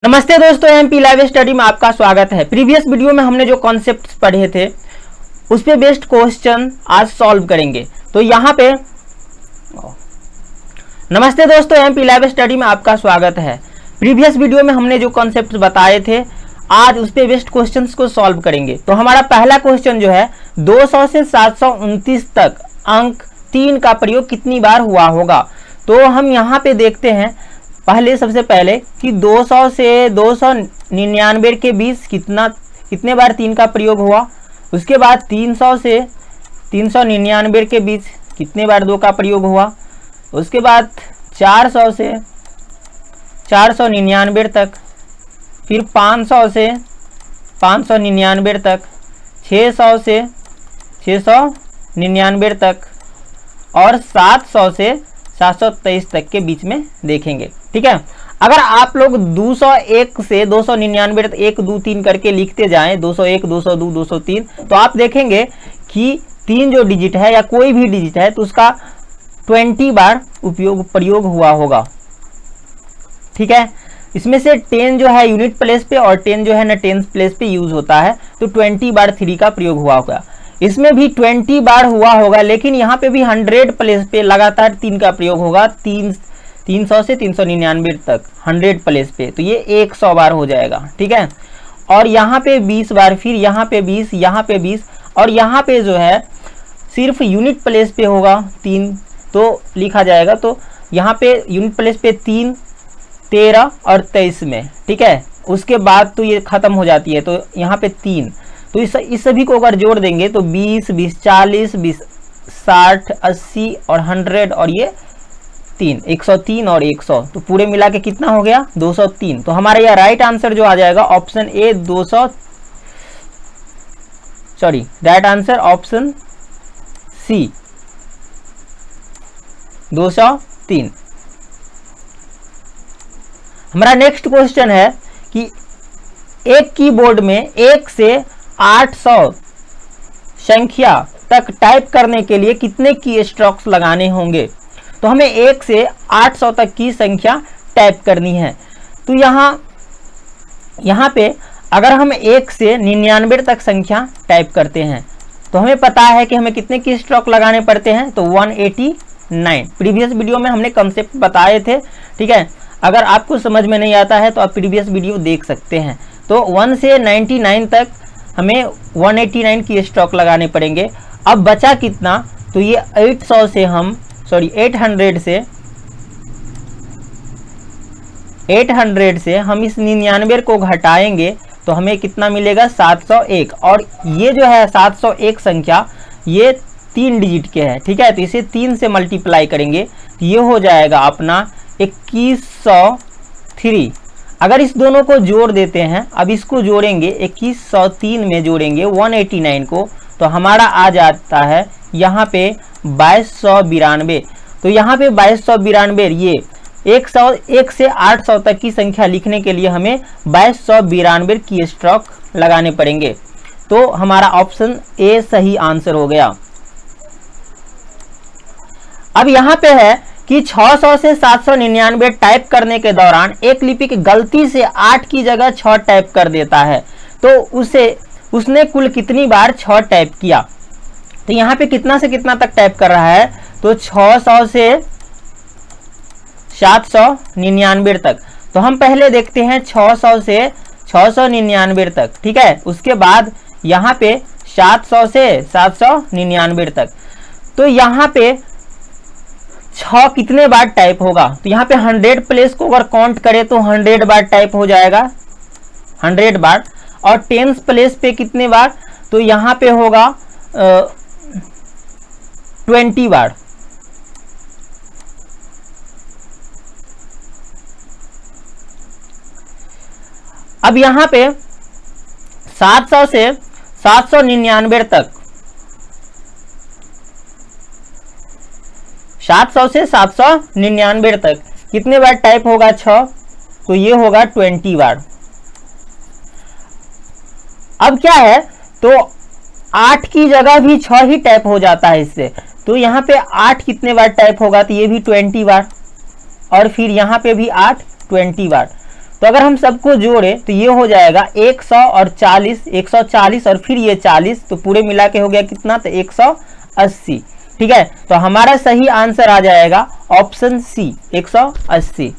नमस्ते दोस्तों, MP live study में आपका स्वागत है। प्रीवियस वीडियो में हमने जो कॉन्सेप्ट्स पढ़े थे उस पे बेस्ड क्वेश्चन आज सॉल्व करेंगे। तो यहाँ पे नमस्ते दोस्तों, एमपी लाइव स्टडी में आपका स्वागत है। प्रीवियस वीडियो में हमने जो कॉन्सेप्ट्स बताए थे आज उस पे बेस्ड क्वेश्चंस को सॉल्व करेंगे। तो हमारा पहला क्वेश्चन जो है 200 से 729 तक अंक 3 का प्रयोग कितनी बार हुआ होगा। तो हम यहाँ पे देखते हैं सबसे पहले कि 200 से 299 के बीच कितने बार 3 का प्रयोग हुआ। उसके बाद 300 से 399 के बीच कितने बार 2 का प्रयोग हुआ। उसके बाद 400 से 499 तक, फिर 500 से 599 तक, 600 से 699 तक और 700 से 723 तक के बीच में देखेंगे। ठीक है, अगर आप लोग 201 से 299 तक 1 2 3 करके लिखते जाएं, 201 202 203, तो आप देखेंगे कि 3 जो डिजिट है या कोई भी डिजिट है तो उसका 20 बार प्रयोग हुआ होगा। ठीक है, इसमें से 10 जो है यूनिट प्लेस पे और 10 जो है ना टेंस प्लेस पे यूज होता है, तो 20 बार 3 का प्रयोग हुआ होगा। इसमें भी 20 बार हुआ होगा, लेकिन यहाँ पे भी 100 प्लेस पे लगातार 3 का प्रयोग होगा। 300 से 399 तक 100 प्लेस पे, तो ये 100 बार हो जाएगा। ठीक है, और यहाँ पे 20 बार, फिर यहाँ पे 20, यहाँ पे 20 और यहाँ पे जो है सिर्फ यूनिट प्लेस पे होगा 3, तो लिखा जाएगा। तो यहाँ पे यूनिट प्लेस पे 3, 13 और 23 में। ठीक है, उसके बाद तो ये खत्म हो जाती है, तो यहाँ पे 3, तो इस सभी को अगर जोड़ देंगे तो 20 20 40 20 60 80 और 100 और ये 3, 103 और 100, तो पूरे मिला के कितना हो गया 203। तो हमारा यह राइट आंसर जो आ जाएगा option A right answer option C 203। हमारा नेक्स्ट क्वेश्चन है कि एक कीबोर्ड में 1 से 800 संख्या तक टाइप करने के लिए कितने की स्ट्रोक्स लगाने होंगे। तो हमें 1 से 800 तक की संख्या टाइप करनी है। तो यहाँ पे अगर हम 1 से 99 तक संख्या टाइप करते हैं तो हमें पता है कि हमें कितने की स्ट्रोक लगाने पड़ते हैं, तो 189। प्रीवियस वीडियो में हमने कंसेप्ट बताए थे। ठीक है, अगर आपको समझ में नहीं आता है तो आप प्रीवियस वीडियो देख सकते हैं। तो 1 से 99 तक हमें 189 की स्ट्रोक लगाने पड़ेंगे। अब बचा कितना, तो ये 800 से हम 800 से हम इस 99 को घटाएंगे तो हमें कितना मिलेगा 701। और ये जो है 701 संख्या ये 3 डिजिट के है। ठीक है, तो इसे 3 से मल्टीप्लाई करेंगे तो ये हो जाएगा अपना 2103। अगर इस दोनों को जोड़ देते हैं, अब इसको जोड़ेंगे 2103 में जोड़ेंगे 189 को, तो हमारा आ जाता है यहाँ पे 2292। तो यहाँ पे 2292, ये 1 से 800 तक की संख्या लिखने के लिए हमें 2292 की स्ट्रोक लगाने पड़ेंगे। तो हमारा ऑप्शन ए सही आंसर हो गया। अब यहाँ पे है कि 600 से 799 टाइप करने के दौरान एक लिपिक गलती से 8 की जगह 6 टाइप कर देता है, तो उसने कुल कितनी बार 6 टाइप किया। तो यहाँ पे कितना से कितना तक टाइप कर रहा है, तो 600 से 799 तक। तो हम पहले देखते हैं 600 से 699 तक। ठीक है, उसके बाद यहाँ पे 700 से 799 तक। तो यहाँ पे 6 कितने बार टाइप होगा, तो यहाँ पे 100 प्लेस को अगर काउंट करें तो 100 बार टाइप हो जाएगा, 100 बार। और टेंस प्लेस पे कितने बार, तो यहाँ पे होगा 20 बार। अब यहाँ पे 700 से 799 तक, 700 से 799 तक कितने बार टाइप होगा 6, तो ये होगा 20 बार। अब क्या है, तो 8 की जगह भी 6 ही टाइप हो जाता है इससे, तो यहाँ पे 8 कितने बार टाइप होगा, तो ये भी 20 बार। और फिर यहाँ पे भी 8 20 बार। तो अगर हम सबको जोड़े तो ये हो जाएगा 100 और 40, 140 और फिर ये 40, तो पूरे मिला के हो गया कितना, तो 180। ठीक है, तो हमारा सही आंसर आ जाएगा ऑप्शन सी 180।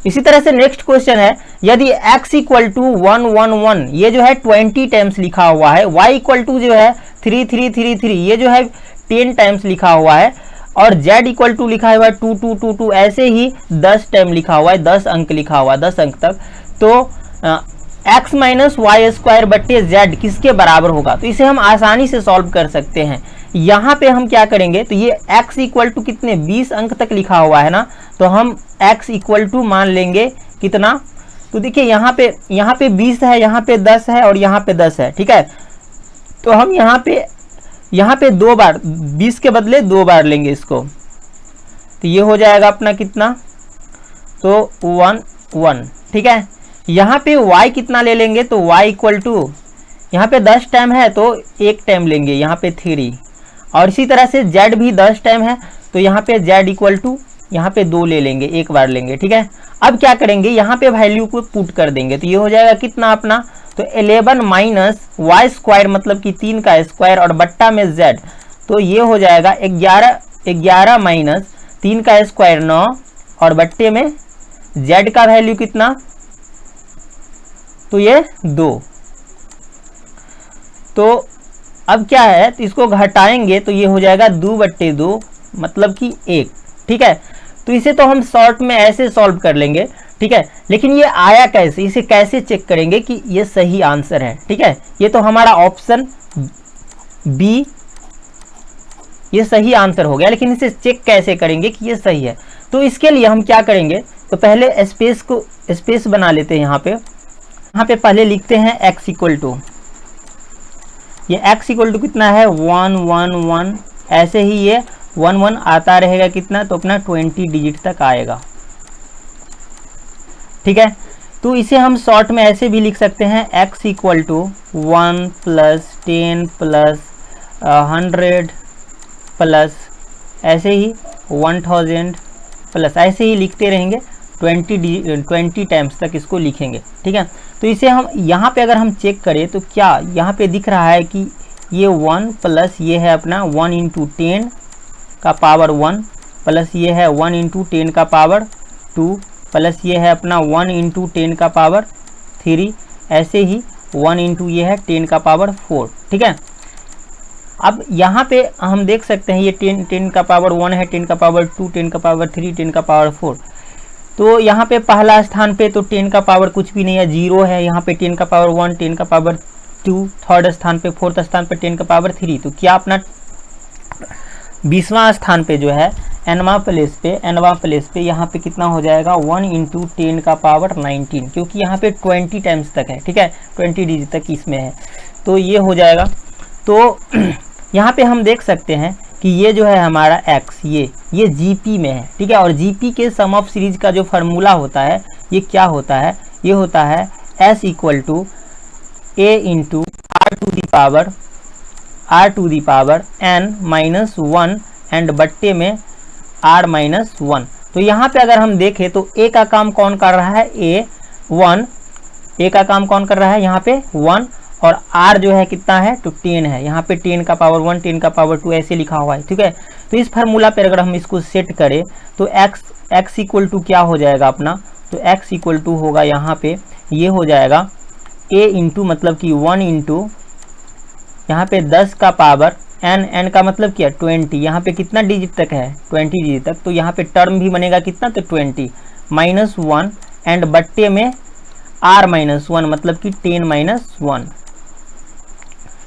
इसी तरह से नेक्स्ट क्वेश्चन है, यदि x इक्वल टू 111, ये जो है 20 टाइम्स लिखा हुआ है, y इक्वल टू जो है 3333, ये जो है 10 टाइम्स लिखा हुआ है, और z इक्वल टू लिखा हुआ है 2222, ऐसे ही 10 टाइम लिखा हुआ है, 10 अंक लिखा हुआ है, 10 अंक तक, तो x माइनस वाई स्क्वायर बट्टे z किसके बराबर होगा। तो इसे हम आसानी से सॉल्व कर सकते हैं। यहाँ पे हम क्या करेंगे, तो ये x इक्वल टू कितने 20 अंक तक लिखा हुआ है ना, तो हम x इक्वल टू मान लेंगे कितना, तो देखिए यहाँ पे 20 है, यहाँ पे 10 है और यहाँ पे 10 है। ठीक है, तो हम यहाँ पे 2 बार 20 के बदले 2 बार लेंगे इसको, तो ये हो जाएगा अपना कितना, तो 1। ठीक है, यहाँ पे y कितना ले लेंगे, तो y इक्वल टू यहाँ पे 10 टाइम है तो 1 टाइम लेंगे, यहाँ पे 3, और इसी तरह से z भी 10 टाइम है तो यहाँ पे z इक्वल टू यहाँ पे 2 ले लेंगे, 1 बार लेंगे। ठीक है, अब क्या करेंगे, यहाँ पे वैल्यू को पुट कर देंगे, तो ये हो जाएगा कितना अपना, तो 11 माइनस वाई स्क्वायर मतलब कि 3 का स्क्वायर और बट्टा में z, तो ये हो जाएगा 11 माइनस 3 का स्क्वायर 9 और बट्टे में z का वैल्यू कितना, तो ये 2। तो अब क्या है, तो इसको घटाएंगे तो ये हो जाएगा 2/2 मतलब कि 1। ठीक है, तो इसे तो हम शॉर्ट में ऐसे सॉल्व कर लेंगे। ठीक है, लेकिन ये आया कैसे, इसे कैसे चेक करेंगे कि ये सही आंसर है। ठीक है, ये तो हमारा ऑप्शन बी ये सही आंसर हो गया, लेकिन इसे चेक कैसे करेंगे कि ये सही है। तो इसके लिए हम क्या करेंगे, तो पहले स्पेस बना लेते हैं। यहाँ पे पहले लिखते हैं x इक्वल टू, ये x इक्वल टू कितना है 1 1 1, ऐसे ही ये 1 1 आता रहेगा कितना, तो अपना 20 डिजिट तक आएगा। ठीक है, तो इसे हम शॉर्ट में ऐसे भी लिख सकते हैं x equal to 1 plus 10 plus 100 plus ऐसे ही 1000 प्लस, ऐसे ही लिखते रहेंगे 20 टाइम्स तक इसको लिखेंगे। ठीक है, तो इसे हम यहाँ पे अगर हम चेक करें तो क्या यहाँ पे दिख रहा है कि ये 1 प्लस ये है अपना 1 इंटू 10 का पावर 1 प्लस ये है 1 इंटू 10 का पावर 2 प्लस ये है अपना 1 इंटू 10 का पावर 3, ऐसे ही 1 इंटू ये है 10 का पावर 4। ठीक है, अब यहाँ पे हम देख सकते हैं ये 10 का पावर 1 है, 10 का पावर 2, 10 का पावर 3, 10 का पावर 4। तो यहाँ पे पहला स्थान पे तो 10 का पावर कुछ भी नहीं है, 0 है। यहाँ पे 10 का पावर 1, 10 का पावर 2, थर्ड स्थान पे, फोर्थ स्थान पे 10 का पावर 3। तो क्या अपना 20वां स्थान पे जो है nवां प्लेस पे यहाँ पे कितना हो जाएगा 1 इंटू 10 का पावर 19, क्योंकि यहाँ पे 20 टाइम्स तक है। ठीक है, 20 डिजिट तक इसमें है, तो ये हो जाएगा। तो यहाँ पे हम देख सकते हैं कि ये जो है हमारा x ये जीपी में है। ठीक है, और जीपी के सम ऑफ सीरीज का जो फार्मूला होता है ये क्या होता है, ये होता है s equal to a into r to the power n minus 1 and बट्टे में r माइनस 1। तो यहाँ पे अगर हम देखें तो a का काम कौन कर रहा है, a का काम कौन कर रहा है यहाँ पे 1, और r जो है कितना है, तो 10 है। यहाँ पे 10 का पावर 1, 10 का पावर 2 ऐसे लिखा हुआ है। ठीक है, तो इस फार्मूला पर अगर हम इसको सेट करें तो x इक्वल टू क्या हो जाएगा अपना, तो x इक्वल टू होगा यहाँ पे ये हो जाएगा a इंटू मतलब कि 1 इंटू यहाँ पे 10 का पावर n का मतलब क्या 20, यहाँ पे कितना डिजिट तक है 20 डिजिट तक, तो यहाँ पे टर्म भी बनेगा कितना, तो 20 माइनस 1 एंड बट्टे में r माइनस 1 मतलब कि 10 माइनस 1।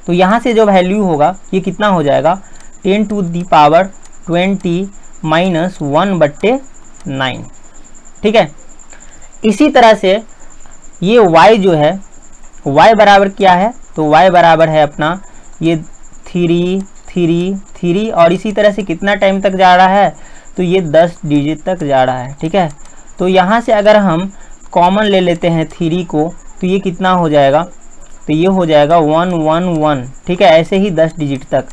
तो यहाँ से जो वैल्यू होगा ये कितना हो जाएगा 10 टू दी पावर 20 माइनस 1/9। ठीक है, इसी तरह से ये y जो है y बराबर क्या है, तो y बराबर है अपना ये 3 3 3, और इसी तरह से कितना टाइम तक जा रहा है, तो ये 10 डिजिट तक जा रहा है। ठीक है, तो यहाँ से अगर हम कॉमन ले लेते हैं 3 को, तो ये कितना हो जाएगा, तो ये हो जाएगा 1 1 1। ठीक है, ऐसे ही 10 डिजिट तक।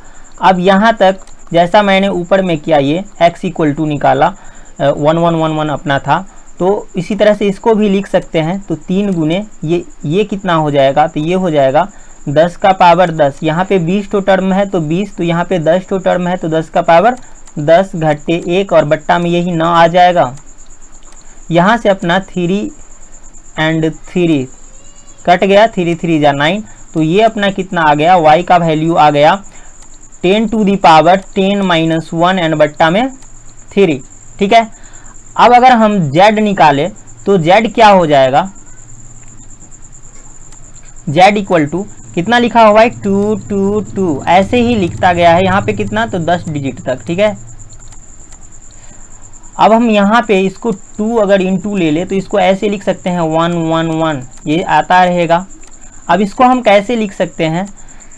अब यहाँ तक जैसा मैंने ऊपर में किया, ये x इक्वल टू निकाला 1 1 1 1 अपना था, तो इसी तरह से इसको भी लिख सकते हैं। तो 3 गुने ये कितना हो जाएगा, तो ये हो जाएगा 10 का पावर 10। यहाँ पे 20 टो टर्म है तो 20, तो यहाँ पे 10 टो टर्म है तो 10 का पावर 10 घटे 1 और बट्टा में यही 9 आ जाएगा। यहाँ से अपना 3 and 3 कट गया, 3 3 जा 9, तो ये अपना कितना आ गया, y का वैल्यू आ गया 10 to the power 10 - 1 एंड बट्टा में 3। ठीक है, अब अगर हम z निकालें तो z क्या हो जाएगा, z इक्वल टू कितना लिखा हुआ है 2 2 2, ऐसे ही लिखता गया है यहाँ पे कितना, तो 10 डिजिट तक। ठीक है, अब हम यहाँ पे इसको 2 अगर इंटू ले ले तो इसको ऐसे लिख सकते हैं 1 1 1, ये आता रहेगा। अब इसको हम कैसे लिख सकते हैं,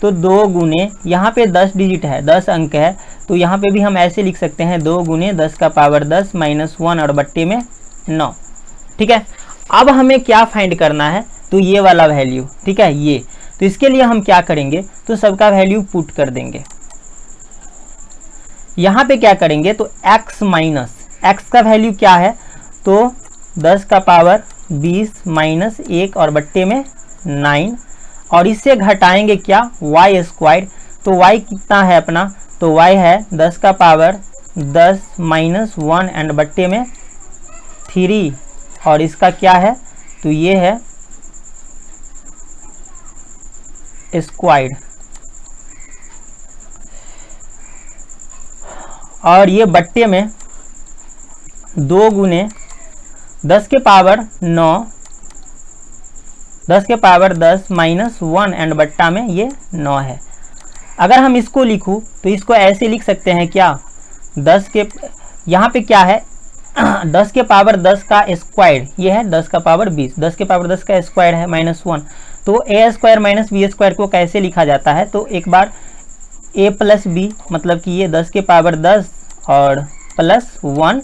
तो 2 गुने, यहाँ पे 10 डिजिट है, 10 अंक है, तो यहाँ पे भी हम ऐसे लिख सकते हैं 2 गुने 10 का पावर 10 - 1 और बट्टे में 9। ठीक है, अब हमें क्या फाइंड करना है, तो ये वाला वैल्यू। ठीक है, ये, तो इसके लिए हम क्या करेंगे, तो सबका वैल्यू पुट कर देंगे। यहाँ पे क्या करेंगे, तो x का वैल्यू क्या है, तो 10 का पावर 20 - 1 और बट्टे में 9, और इससे घटाएंगे क्या, y स्क्वायर। तो y कितना है अपना, तो y है 10 का पावर 10 - 1 एंड बट्टे में 3, और इसका क्या है, तो ये है स्क्वायर, और ये बट्टे में 2 गुने 10 के पावर 9, 10 के पावर 10 - 1 एंड बट्टा में ये 9 है। अगर हम इसको लिखूँ तो इसको ऐसे लिख सकते हैं क्या, 10 के, यहाँ पे क्या है 10 के पावर 10 का स्क्वायर, ये है 10 का पावर 20, 10 के पावर 10 का स्क्वायर है -1, तो a स्क्वायर - b स्क्वायर को कैसे लिखा जाता है, तो एक बार a + b, मतलब कि ये 10 के पावर 10 और +1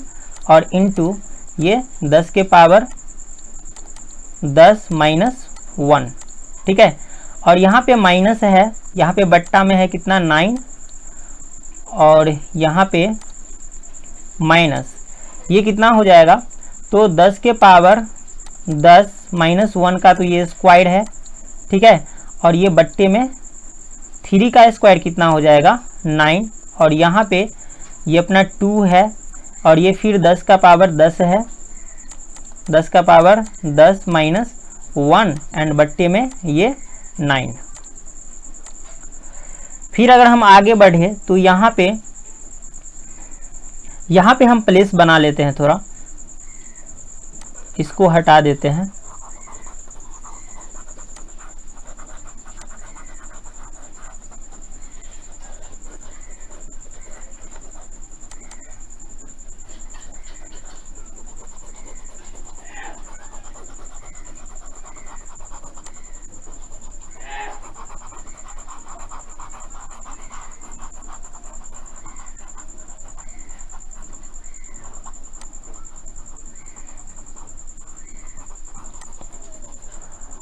और इंटू ये 10 के पावर 10 - 1। ठीक है, और यहाँ पे माइनस है, यहाँ पे बट्टा में है कितना 9, और यहाँ पे माइनस, ये कितना हो जाएगा, तो 10 के पावर 10 - 1 का तो ये स्क्वायर है। ठीक है, और ये बट्टे में 3 का स्क्वायर कितना हो जाएगा 9, और यहाँ पे ये अपना 2 है, और ये फिर 10 का पावर 10 है, 10 का पावर 10 - 1 एंड बट्टे में ये 9। फिर अगर हम आगे बढ़े तो यहाँ पे हम प्लेस बना लेते हैं, थोड़ा इसको हटा देते हैं।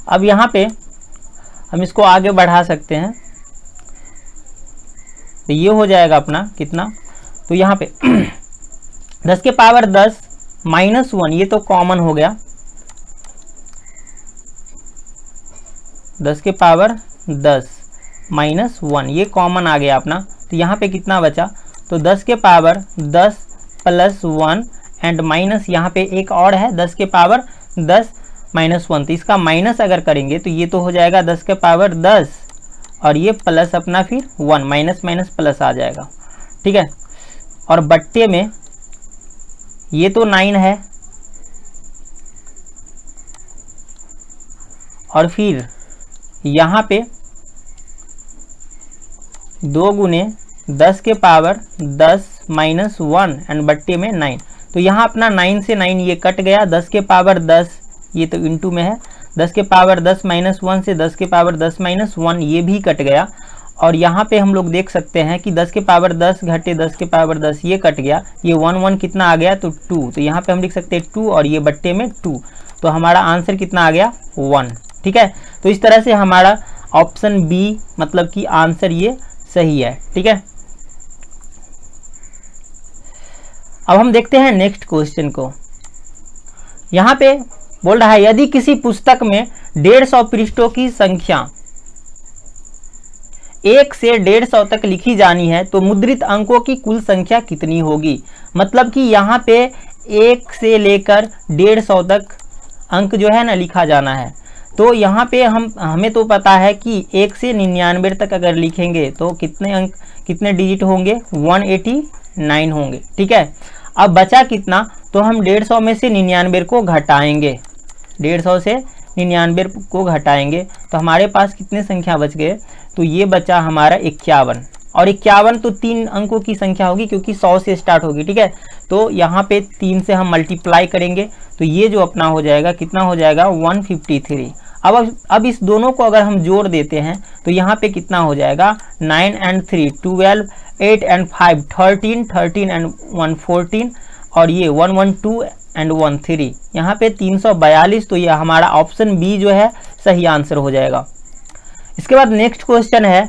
अब यहाँ पे हम इसको आगे बढ़ा सकते हैं, तो ये हो जाएगा अपना कितना, तो यहाँ पे 10 के पावर 10 - 1, ये तो कॉमन हो गया, 10 के पावर 10 - 1 ये कॉमन आ गया अपना, तो यहाँ पे कितना बचा, तो 10 के पावर 10 + 1 एंड माइनस यहाँ पे एक और है 10 के पावर 10 - 1, तो इसका माइनस अगर करेंगे तो ये तो हो जाएगा 10 के पावर 10, और ये प्लस अपना फिर 1, माइनस माइनस प्लस आ जाएगा। ठीक है, और बट्टे में ये तो 9 है, और फिर यहाँ पे 2 गुने 10 के पावर 10 - 1 एंड बट्टे में 9, तो यहाँ अपना 9 से 9 ये कट गया, 10 के पावर 10 ये तो इंटू में है, 10 के पावर 10 - 1 से 10 के पावर 10 - 1 ये भी कट गया, और यहाँ पे हम लोग देख सकते हैं कि 10 के पावर 10 घटे 10 के पावर 10 ये कट गया, ये 1 1 कितना आ गया, तो 2, तो यहाँ पे हम लिख सकते हैं 2 और ये बट्टे में 2, तो हमारा आंसर कितना आ गया 1। ठीक है, तो इस तरह से हमारा ऑप्शन बी मतलब कि आंसर ये सही है। ठीक है, अब हम देखते हैं नेक्स्ट क्वेश्चन को। यहाँ पे बोल रहा है यदि किसी पुस्तक में 150 पृष्ठों की संख्या 1 से 150 तक लिखी जानी है तो मुद्रित अंकों की कुल संख्या कितनी होगी। मतलब कि यहाँ पे 1 से लेकर 150 तक अंक जो है ना लिखा जाना है। तो यहाँ पे हमें तो पता है कि 1 से 99 तक अगर लिखेंगे तो कितने अंक, कितने डिजिट होंगे, 189 होंगे। ठीक है, अब बचा कितना, तो हम 150 में से 99 को घटाएंगे, 150 से 99 को घटाएंगे तो हमारे पास कितने संख्या बच गए, तो ये बचा हमारा 51। और 51 तो 3 अंकों की संख्या होगी क्योंकि 100 से स्टार्ट होगी। ठीक है, तो यहाँ पे 3 से हम मल्टीप्लाई करेंगे तो ये जो अपना हो जाएगा, कितना हो जाएगा, 153। अब इस दोनों को अगर हम जोड़ देते हैं तो यहाँ पे कितना हो जाएगा, 9 and 3 12, 8 and 5 13, 13 and 1 14, और ये 112 and 1 3, यहाँ पे 342। तो ये हमारा ऑप्शन बी जो है सही आंसर हो जाएगा। इसके बाद नेक्स्ट क्वेश्चन है,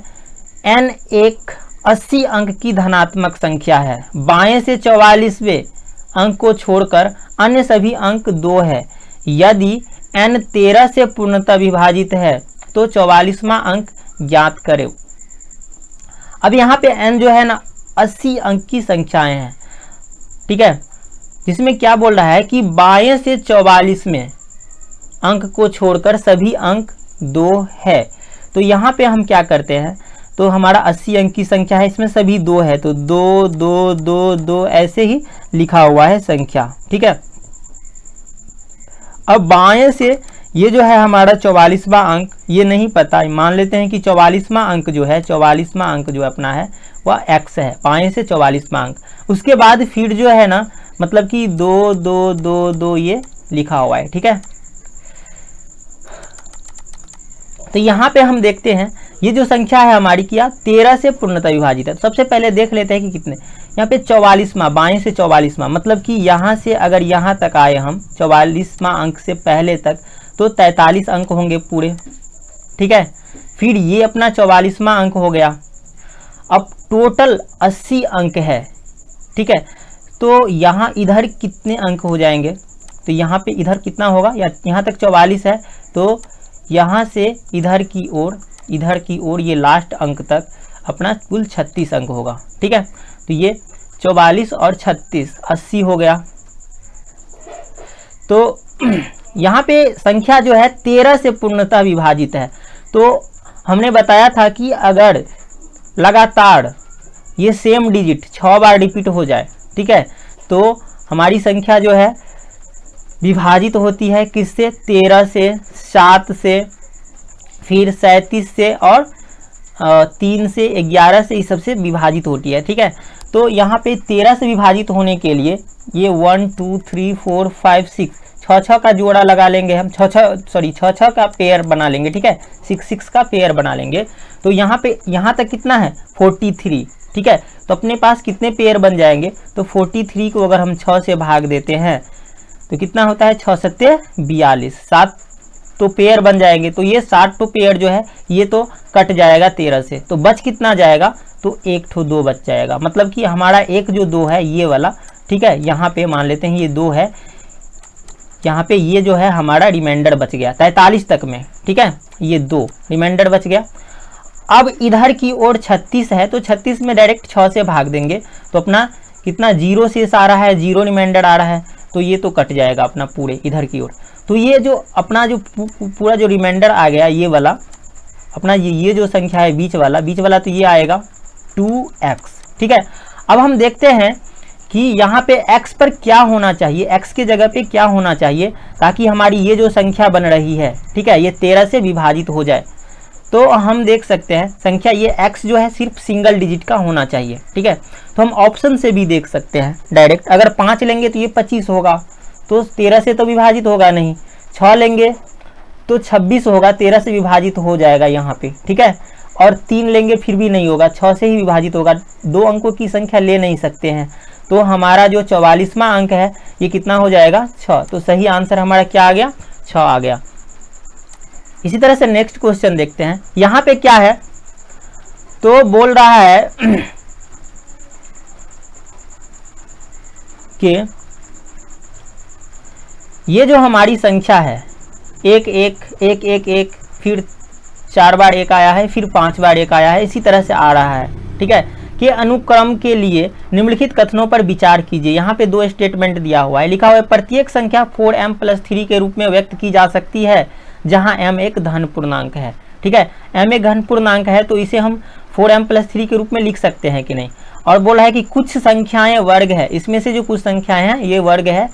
n एक 80 अंक की धनात्मक संख्या है, बाएं से 44वें अंक को छोड़कर अन्य सभी अंक 2 है। यदि n 13 से पूर्णतः विभाजित है तो 44वां अंक ज्ञात करें। अब यहाँ पे n जो है ना 80 अंक की संख्याएं हैं। ठीक है, जिसमें क्या बोल रहा है कि बाएं से 44वें अंक को छोड़कर सभी अंक 2 है। तो यहाँ पे हम क्या करते हैं, तो हमारा 80 अंक की संख्या है, इसमें सभी 2 है तो 2 2 2 2 ऐसे ही लिखा हुआ है संख्या। ठीक है, अब बाएं से ये जो है हमारा 44वां अंक, ये नहीं पता, मान लेते हैं कि 44वां अंक जो है, 44वां अंक जो अपना है वह x है, बाएं से 44वां अंक। उसके बाद फिर जो है ना, मतलब कि 2 2 2 2 ये लिखा हुआ है। ठीक है, तो यहाँ पे हम देखते हैं ये जो संख्या है हमारी क्या 13 से पूर्णतः विभाजित है। तो सबसे पहले देख लेते हैं कि कितने, यहाँ पे 44वां, बाएं से 44वां, मतलब कि यहाँ से अगर यहाँ तक आए हम 44वां अंक से पहले तक तो 43 अंक होंगे पूरे। ठीक है, फिर ये अपना 44वां अंक हो गया। अब टोटल 80 अंक है। ठीक है, तो यहाँ इधर कितने अंक हो जाएंगे, तो यहाँ पे इधर कितना होगा, यहाँ तक 44 है तो यहाँ से इधर की ओर ये लास्ट अंक तक अपना कुल 36 अंक होगा। ठीक है, तो ये 44 और 36 80 हो गया। तो यहाँ पे संख्या जो है 13 से पूर्णतः विभाजित है। तो हमने बताया था कि अगर लगातार ये सेम डिजिट 6 बार रिपीट हो जाए, ठीक है, तो हमारी संख्या जो है विभाजित होती है किससे, 13 से, 7 से, फिर 37 से और 3 से, 11 से, इस सब से विभाजित होती है। ठीक है, तो यहाँ पे 13 से विभाजित होने के लिए ये 1 2 3 4 5 6 6 का जोड़ा लगा लेंगे हम, 6 का पेयर बना लेंगे। ठीक है, 6 का पेयर बना लेंगे। तो यहाँ पे यहाँ तक कितना है 43। ठीक है, तो अपने पास कितने पेयर बन जाएंगे, तो 43 को अगर हम 6 से भाग देते हैं तो कितना होता है, 6 सत्ते 42, 7 तो पेयर बन जाएंगे। तो ये 7 तो पेयर जो है ये तो कट जाएगा 13 से, तो बच कितना जाएगा, तो 1 ठो 2 बच जाएगा। मतलब कि हमारा एक जो 2 है ये वाला, ठीक है, यहाँ पे मान लेते हैं ये 2 है, यहाँ पे ये जो है हमारा रिमाइंडर बच गया 43 तक में। ठीक है, ये 2 रिमाइंडर बच गया। अब इधर की ओर 36 है तो 36 में डायरेक्ट 6 से भाग देंगे तो अपना कितना 0 शेष आ रहा है, 0 रिमाइंडर आ रहा है, तो ये तो कट जाएगा अपना पूरे इधर की ओर। तो ये जो अपना जो पूरा जो रिमाइंडर आ गया ये वाला अपना ये जो संख्या है बीच वाला तो ये आएगा 2x। ठीक है, अब हम देखते हैं कि यहाँ पे x पर क्या होना चाहिए, x के जगह पे क्या होना चाहिए ताकि हमारी ये जो संख्या बन रही है, ठीक है, ये 13 से विभाजित हो जाए। तो हम देख सकते हैं संख्या ये x जो है सिर्फ सिंगल डिजिट का होना चाहिए। ठीक है, तो हम ऑप्शन से भी देख सकते हैं डायरेक्ट, अगर 5 लेंगे तो ये 25 होगा, तो 13 से तो विभाजित होगा नहीं। 6 लेंगे तो 26 होगा, 13 से विभाजित हो जाएगा यहाँ पे। ठीक है, और 3 लेंगे फिर भी नहीं होगा, 6 से ही विभाजित होगा। 2 अंकों की संख्या ले नहीं सकते हैं, तो हमारा जो 44वां अंक है ये कितना हो जाएगा, 6। तो सही आंसर हमारा क्या आ गया, 6 आ गया। इसी तरह से नेक्स्ट क्वेश्चन देखते हैं। यहाँ पे क्या है, तो बोल रहा है कि ये जो हमारी संख्या है 1 1 1 1 1, फिर 4 बार 1 आया है, फिर 5 बार 1 आया है, इसी तरह से आ रहा है। ठीक है, कि अनुक्रम के लिए निम्नलिखित कथनों पर विचार कीजिए। यहाँ पे 2 स्टेटमेंट दिया हुआ है, लिखा हुआ है प्रत्येक संख्या 4m+3 के रूप में व्यक्त की जा सकती है जहाँ m एक धन पूर्णांक है। ठीक है, m एक धन पूर्णांक है तो इसे हम 4m+3 के रूप में लिख सकते हैं कि नहीं। और बोला है कि कुछ संख्याएं वर्ग है, इसमें से जो कुछ संख्याएं हैं ये वर्ग है,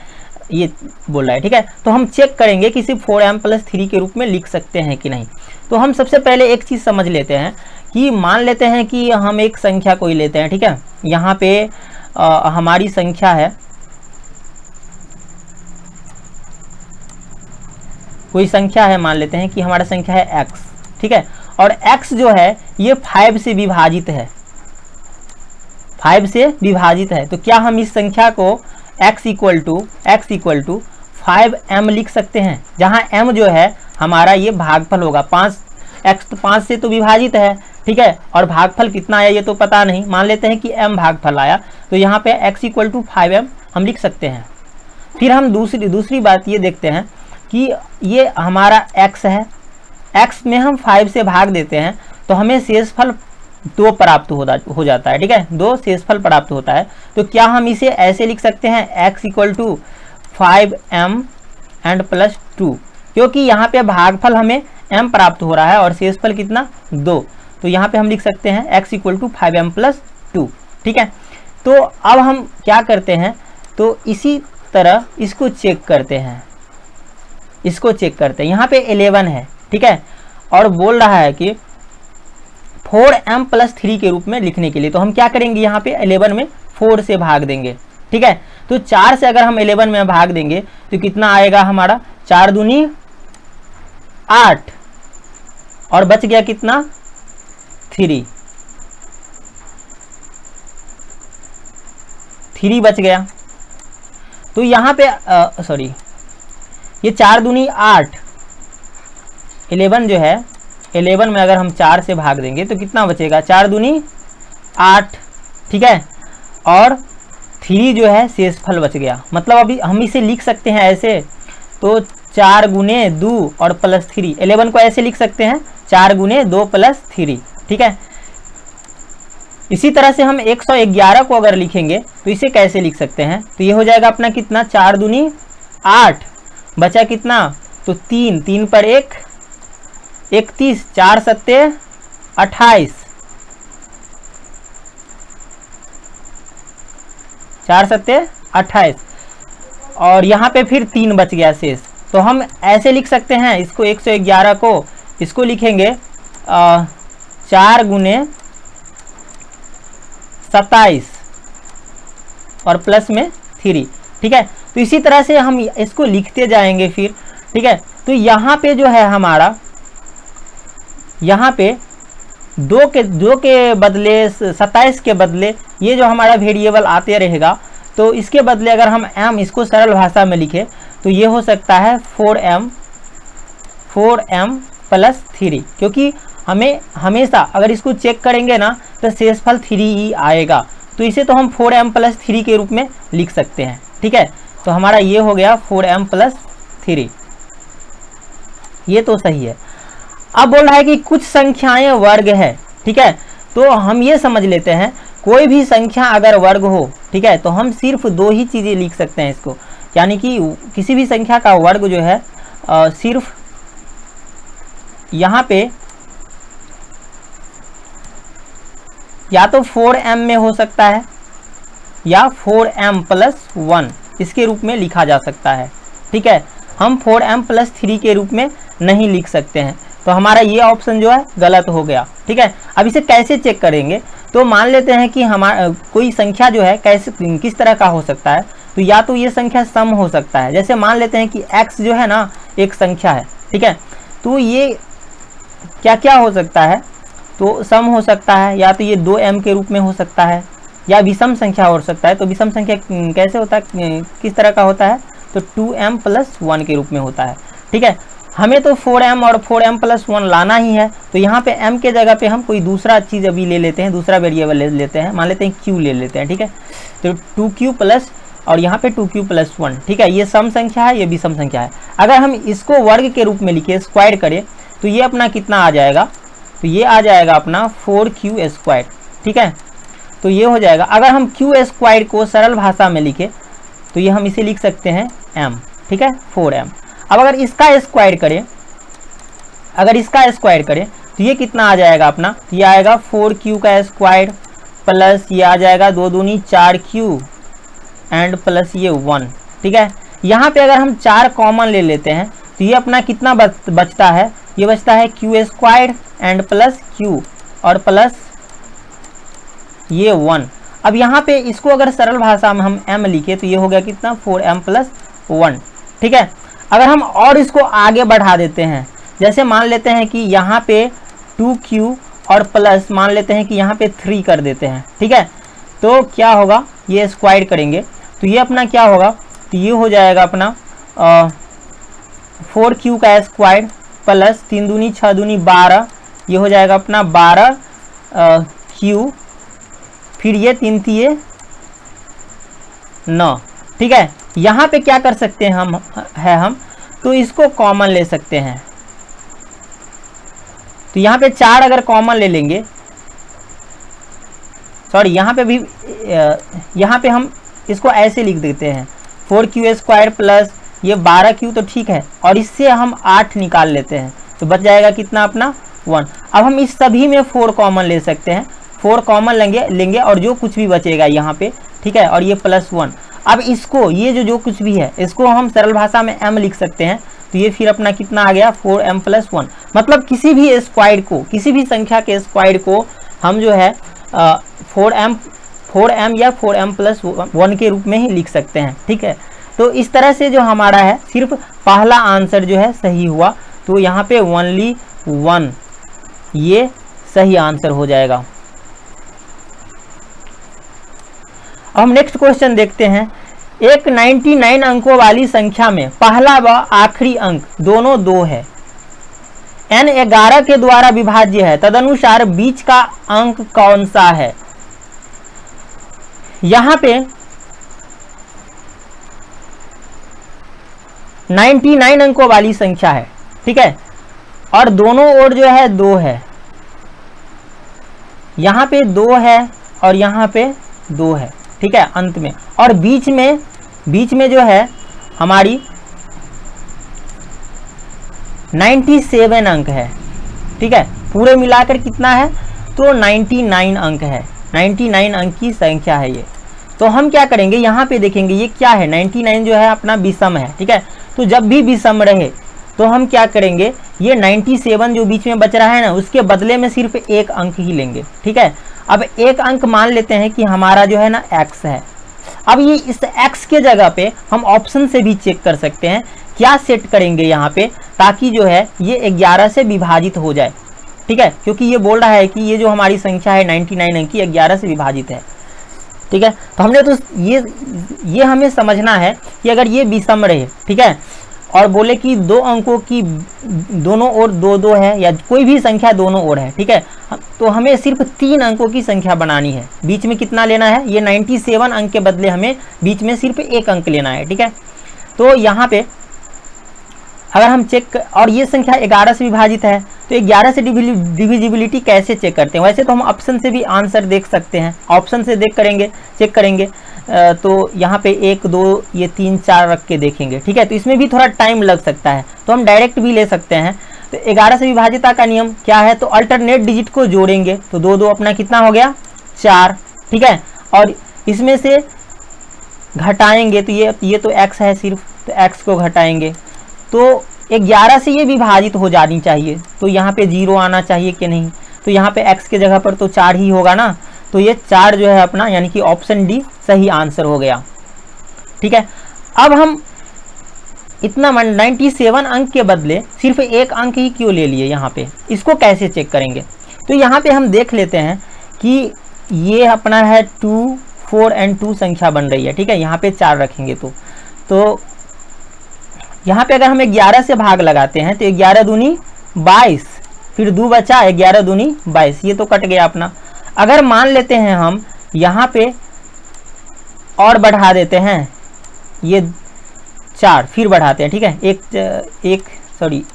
ये बोल रहा है। ठीक है, तो हम चेक करेंगे कि सिर्फ 4m+3 के रूप में लिख सकते हैं कि नहीं। तो हम सबसे पहले एक चीज़ समझ लेते हैं कि मान लेते हैं कि हम एक संख्या कोई लेते हैं। ठीक है, यहाँ पे हमारी संख्या है, कोई संख्या है, मान लेते हैं कि हमारा संख्या है x। ठीक है, और x जो है ये 5 से विभाजित है, 5 से विभाजित है। तो क्या हम इस संख्या को x इक्वल टू 5m लिख सकते हैं, जहाँ m जो है हमारा ये भागफल होगा। 5x तो 5 से तो विभाजित है। ठीक है, और भागफल कितना आया ये तो पता नहीं, मान लेते हैं कि m भागफल आया, तो यहाँ पे x इक्वल टू 5m हम लिख सकते हैं। फिर हम दूसरी बात ये देखते हैं कि ये हमारा x है, x में हम 5 से भाग देते हैं तो हमें शेषफल 2 प्राप्त हो जाता है। ठीक है, 2 शेषफल प्राप्त होता है। तो क्या हम इसे ऐसे लिख सकते हैं x equal to 5m and plus 2, क्योंकि यहाँ पे भागफल हमें m प्राप्त हो रहा है और शेषफल कितना 2, तो यहाँ पे हम लिख सकते हैं x equal to 5m plus 2। ठीक है, तो अब हम क्या करते हैं, तो इसी तरह इसको चेक करते हैं, यहाँ पे 11 है। ठीक है, और बोल रहा है कि 4m+3 के रूप में लिखने के लिए, तो हम क्या करेंगे, यहाँ पे 11 में 4 से भाग देंगे। ठीक है, तो 4 से अगर हम 11 में भाग देंगे तो कितना आएगा हमारा, 4 दूनी 8, और बच गया कितना 3 बच गया। तो यहाँ पे ये 4 दूनी 8, 11 जो है 11 में अगर हम 4 से भाग देंगे तो कितना बचेगा, 4 दूनी 8। ठीक है, और 3 जो है शेषफल बच गया। मतलब अभी हम इसे लिख सकते हैं ऐसे, तो 4 गुने 2 और प्लस 3, 11 को ऐसे लिख सकते हैं 4 गुने 2 प्लस 3। ठीक है, इसी तरह से हम 111 को अगर लिखेंगे तो इसे कैसे लिख सकते हैं, तो ये हो जाएगा अपना कितना, 4 दूनी 8, बचा कितना, तो 3 पर 1 31, 4 सत्ते 28, 4 सत्ते 28, और यहाँ पे फिर 3 बच गया शेष। तो हम ऐसे लिख सकते हैं इसको, 111 को इसको लिखेंगे 4 गुने 27 और प्लस में 3। ठीक है, तो इसी तरह से हम इसको लिखते जाएंगे फिर। ठीक है, तो यहाँ पे जो है हमारा, यहाँ पे 2 के बदले 27 के बदले ये जो हमारा वेरिएबल आते रहेगा, तो इसके बदले अगर हम m इसको सरल भाषा में लिखे तो ये हो सकता है 4m प्लस 3, क्योंकि हमें हमेशा अगर इसको चेक करेंगे ना तो शेषफल 3 ही आएगा। तो इसे तो हम 4m प्लस 3 के रूप में लिख सकते हैं। ठीक है, तो हमारा ये हो गया 4m प्लस 3, ये तो सही है। अब बोल रहा है कि कुछ संख्याएं वर्ग है। ठीक है, तो हम ये समझ लेते हैं, कोई भी संख्या अगर वर्ग हो, ठीक है, तो हम सिर्फ 2 ही चीज़ें लिख सकते हैं इसको, यानी कि किसी भी संख्या का वर्ग जो है सिर्फ यहाँ पे या तो 4m में हो सकता है या 4m प्लस 1 इसके रूप में लिखा जा सकता है। ठीक है, हम 4m प्लस 3 के रूप में नहीं लिख सकते हैं, तो हमारा ये ऑप्शन जो है गलत हो गया। ठीक है, अब इसे कैसे चेक करेंगे, तो मान लेते हैं कि हमारा कोई संख्या जो है कैसे किस तरह का हो सकता है, तो या तो ये संख्या सम हो सकता है, जैसे मान लेते हैं कि x जो है ना एक संख्या है। ठीक है, तो ये क्या क्या हो सकता है, तो सम हो सकता है, या तो ये 2m के रूप में हो सकता है, या विषम संख्या हो सकता है। तो विषम संख्या कैसे होता है, किस तरह का होता है, तो 2m प्लस 1 के रूप में होता है। ठीक है, हमें तो 4m और 4m प्लस 1 लाना ही है, तो यहाँ पे m के जगह पे हम कोई दूसरा चीज़ अभी ले लेते हैं, दूसरा वेरिएबल ले लेते हैं, मान लेते हैं q ले लेते हैं। ठीक है, तो 2q प्लस और यहाँ पे 2q प्लस 1, ठीक है। ये सम संख्या है, ये भी सम संख्या है। अगर हम इसको वर्ग के रूप में लिखे, स्क्वायर करें, तो ये अपना कितना आ जाएगा, तो ये आ जाएगा अपना 4q स्क्वायर, ठीक है। तो ये हो जाएगा। अगर हम q स्क्वायर को सरल भाषा में लिखे तो ये हम इसे लिख सकते हैं m, ठीक है, 4m। अब अगर इसका स्क्वायर करें, तो ये कितना आ जाएगा अपना, ये आएगा 4q का स्क्वायर प्लस ये आ जाएगा 2 दूनी 4q एंड प्लस ये 1, ठीक है। यहाँ पे अगर हम 4 कॉमन ले लेते हैं तो ये अपना कितना बचता है, ये बचता है q square and plus q और प्लस ये 1। अब यहाँ पे इसको अगर सरल भाषा में हम m लिखे तो ये हो गया कितना, 4m प्लस 1, ठीक है। अगर हम और इसको आगे बढ़ा देते हैं, जैसे मान लेते हैं कि यहाँ पे 2q और प्लस मान लेते हैं कि यहाँ पे 3 कर देते हैं, ठीक है। तो क्या होगा, ये स्क्वायर करेंगे तो ये अपना क्या होगा, तो ये हो जाएगा अपना 4q का स्क्वायर प्लस 3 दूनी 6 दूनी 12, ये हो जाएगा अपना 12q, फिर ये 3 3 9, ठीक है। यहाँ पे क्या कर सकते हैं हम तो इसको कॉमन ले सकते हैं। तो यहाँ पे 4 अगर कॉमन ले लेंगे, सॉरी यहाँ पे भी यहाँ पे हम इसको ऐसे लिख देते हैं 4q स्क्वायर प्लस ये 12q, तो ठीक है। और इससे हम 8 निकाल लेते हैं तो बच जाएगा कितना अपना 1। अब हम इस सभी में 4 कॉमन ले सकते हैं, 4 कॉमन लेंगे और जो कुछ भी बचेगा यहाँ पे, ठीक है, और ये प्लस 1। अब इसको ये जो कुछ भी है इसको हम सरल भाषा में m लिख सकते हैं, तो ये फिर अपना कितना आ गया 4m प्लस 1। मतलब किसी भी स्क्वायर को, किसी भी संख्या के स्क्वायर को हम जो है 4m या 4m प्लस 1 के रूप में ही लिख सकते हैं, ठीक है। तो इस तरह से जो हमारा है सिर्फ पहला आंसर जो है सही हुआ, तो यहाँ पे ओनली 1 ये सही आंसर हो जाएगा। अब हम नेक्स्ट क्वेश्चन देखते हैं। एक 99 अंकों वाली संख्या में पहला व आखिरी अंक दोनों 2 है, n 11 के द्वारा विभाज्य है, तदनुसार बीच का अंक कौन सा है। यहाँ पे 99 अंकों वाली संख्या है, ठीक है, और दोनों ओर जो है 2 है, यहाँ पे 2 है और यहाँ पे 2 है, ठीक है, अंत में। और बीच में जो है हमारी 97 अंक है, ठीक है। पूरे मिलाकर कितना है, तो 99 अंक है, 99 अंक की संख्या है ये। तो हम क्या करेंगे, यहाँ पे देखेंगे ये क्या है, 99 जो है अपना विषम है, ठीक है। तो जब भी विषम रहे तो हम क्या करेंगे, ये 97 जो बीच में बच रहा है ना, उसके बदले में सिर्फ 1 अंक ही लेंगे, ठीक है। अब 1 अंक मान लेते हैं कि हमारा जो है ना x है। अब ये इस x के जगह पे हम ऑप्शन से भी चेक कर सकते हैं, क्या सेट करेंगे यहाँ पे, ताकि जो है ये 11 से विभाजित हो जाए, ठीक है, क्योंकि ये बोल रहा है कि ये जो हमारी संख्या है 99 अंक की 11 से विभाजित है, ठीक है। तो हमने तो ये हमें समझना है कि अगर ये विषम रहे, ठीक है, और बोले कि 2 अंकों की दोनों ओर 2-2 है, या कोई भी संख्या दोनों ओर है, ठीक है, तो हमें सिर्फ 3 अंकों की संख्या बनानी है। बीच में कितना लेना है, ये 97 अंक के बदले हमें बीच में सिर्फ 1 अंक लेना है, ठीक है। तो यहाँ पे अगर हम चेक, और ये संख्या 11 से विभाजित है, तो 11 से डिविजिबिलिटी कैसे चेक करते हैं। वैसे तो हम ऑप्शन से भी आंसर देख सकते हैं, ऑप्शन से चेक करेंगे तो यहाँ पे 1 2 ये 3 4 रख के देखेंगे, ठीक है। तो इसमें भी थोड़ा टाइम लग सकता है, तो हम डायरेक्ट भी ले सकते हैं। तो 11 से विभाजिता का नियम क्या है, तो अल्टरनेट डिजिट को जोड़ेंगे, तो 2 2 अपना कितना हो गया 4, ठीक है। और इसमें से घटाएंगे तो ये तो x है सिर्फ, तो x को घटाएंगे तो 11 से ये विभाजित हो जानी चाहिए, तो यहाँ पे 0 आना चाहिए कि नहीं, तो यहाँ पे x के जगह पर तो 4 ही होगा ना, तो ये 4 जो है अपना, यानी कि ऑप्शन डी सही आंसर हो गया, ठीक है। अब हम इतना 97 अंक के बदले सिर्फ 1 अंक ही क्यों ले लिए यहाँ पे, इसको कैसे चेक करेंगे। तो यहाँ पे हम देख लेते हैं कि ये अपना है 2 4 एंड 2 संख्या बन रही है, ठीक है। यहाँ पे 4 रखेंगे तो यहाँ पे अगर हम 11 से भाग लगाते हैं तो 11 दूनी 22, फिर 2 बचा, 11 दूनी 22, ये तो कट गया अपना। अगर मान लेते हैं हम यहाँ पे और बढ़ा देते हैं, ये 4 फिर बढ़ाते हैं, ठीक है, सॉरी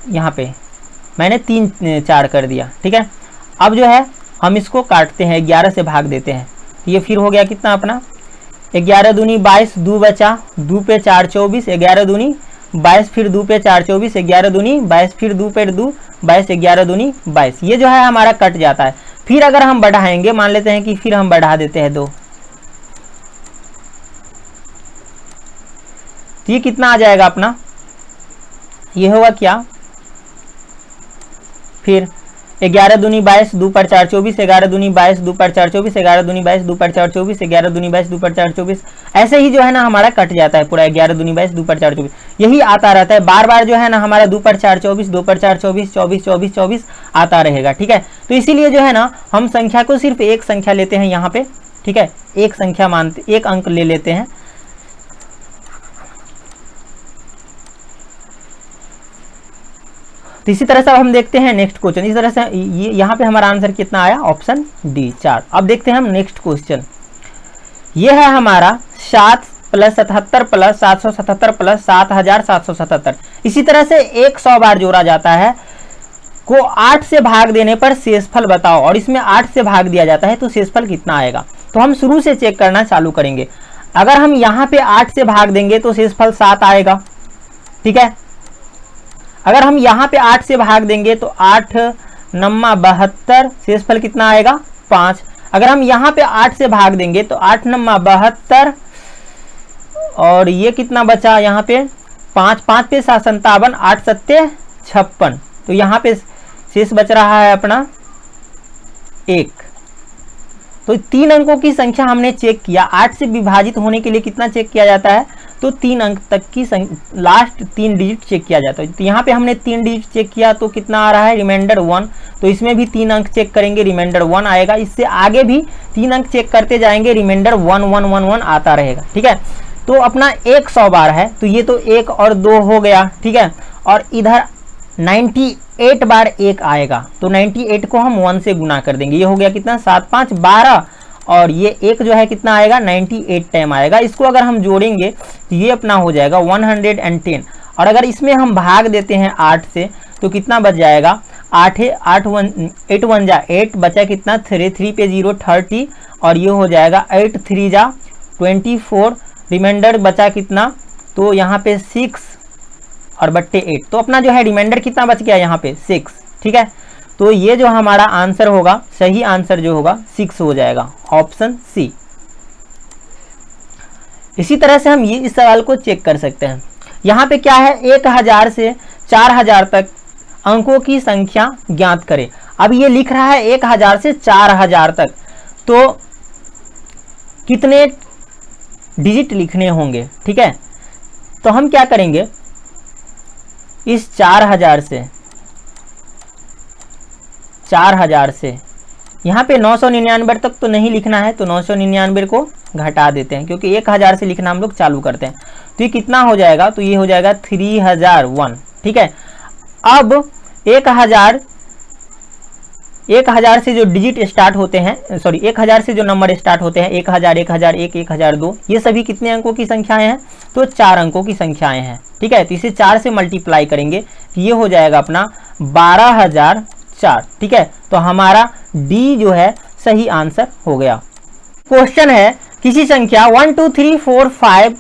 यहाँ पे मैंने 3 4 कर दिया, ठीक है। अब जो है हम इसको काटते हैं, 11 से भाग देते हैं, ये फिर हो गया कितना अपना 11 दूनी 22, 2 बचा, 2 पे 4 24, 11 दूनी 22, फिर 2 पे 4 24, 11 दूनी 22, फिर 2 पे 2 22, 11 दूनी 22, ये जो है हमारा कट जाता है। फिर अगर हम बढ़ाएंगे, मान लेते हैं कि फिर हम बढ़ा देते हैं 2, तो ये कितना आ जाएगा अपना, ये होगा क्या, फिर 11 दूनी 22, 2 पर 4 24, 11 दूनी 22, 2 पर 4 24, 11 दूनी 22, 2 पर 4 24, 11 दूनी 22, 2 पर 4 24, ऐसे ही जो है ना हमारा कट जाता है पूरा 11 दूनी 22, 2 पर 4 24, यही आता रहता है बार बार जो है ना हमारा 2 पर 4 24, 2 पर 4 24, 24 24 24 आता रहेगा, ठीक है। तो इसीलिए जो है ना हम संख्या को सिर्फ एक संख्या लेते हैं यहाँ पे, ठीक है, एक संख्या मानते, एक अंक ले लेते हैं। तो इसी तरह से अब हम देखते हैं नेक्स्ट क्वेश्चन। इस तरह से ये यहाँ पे हमारा आंसर कितना आया, ऑप्शन डी 4। अब देखते हैं हम नेक्स्ट क्वेश्चन। ये है हमारा 7 + 77 + 777 + 7777। इसी तरह से 100 बार जोड़ा जाता है को 8 से भाग देने पर शेषफल बताओ, और इसमें 8 से भाग दिया जाता है तो शेषफल कितना आएगा। तो हम शुरू से चेक करना चालू करेंगे। अगर हम यहाँ पे 8 से भाग देंगे तो शेषफल 7 आएगा, ठीक है। अगर हम यहाँ पे 8 से भाग देंगे तो 8 9 72, शेषफल कितना आएगा 5। अगर हम यहाँ पे 8 से भाग देंगे तो 8 9 72, और ये कितना बचा यहाँ पे 5 5 पे 7 57, 8 7 56, तो यहाँ पे शेष बच रहा है अपना 1। तो 3 अंकों की संख्या हमने चेक किया। 8 से विभाजित होने के लिए कितना चेक किया जाता है, तो 3 अंक तक की लास्ट 3 डिजिट चेक किया जाता है। तो यहाँ पे हमने 3 डिजिट चेक किया तो कितना आ रहा है, रिमाइंडर 1। तो इसमें भी 3 अंक चेक करेंगे, रिमाइंडर 1 आएगा। इससे आगे भी 3 अंक चेक करते जाएंगे, रिमाइंडर 1 1 1 1 आता रहेगा, ठीक है। तो अपना 100 बार है, तो ये तो 1 और 2 हो गया, ठीक है। और इधर 98 बार 1 आएगा, तो 98 को हम 1 से गुना कर देंगे, ये हो गया कितना 7 5 12, और ये 1 जो है कितना आएगा 98 टाइम आएगा। इसको अगर हम जोड़ेंगे तो ये अपना हो जाएगा 110। और अगर इसमें हम भाग देते हैं 8 से तो कितना बच जाएगा, 8 1 जा 8, बचा कितना 3 पे 0 30, और ये हो जाएगा 8 3 जा 24, रिमाइंडर बचा कितना, तो यहाँ पे 6 और बट्टे 8, तो अपना जो है रिमाइंडर कितना बच गया यहाँ पे 6, ठीक है। तो ये जो हमारा आंसर होगा, सही आंसर जो होगा 6 हो जाएगा, ऑप्शन सी। इसी तरह से हम ये इस सवाल को चेक कर सकते हैं। यहाँ पे क्या है, 1000 से 4000 तक अंकों की संख्या ज्ञात करें। अब ये लिख रहा है 1000 से 4000 तक, तो कितने डिजिट लिखने होंगे, ठीक है। तो हम क्या करेंगे, इस 4000 से यहाँ पे 999 तक तो नहीं लिखना है, तो 999 को घटा देते हैं, क्योंकि 1000 से लिखना हम लोग चालू करते हैं। तो ये कितना हो जाएगा, तो ये हो जाएगा 3001, ठीक है। अब 1000 से जो डिजिट स्टार्ट होते हैं, सॉरी 1000 से जो नंबर स्टार्ट होते हैं, 1000 1001 1002, ये सभी कितने अंकों की संख्याएं हैं, तो 4 अंकों की संख्याएं हैं, ठीक है। तो इसे 4 से मल्टीप्लाई करेंगे, ये हो जाएगा अपना 12004, ठीक है। तो हमारा डी जो है सही आंसर हो गया। क्वेश्चन है, किसी संख्या 1 2 3 4 5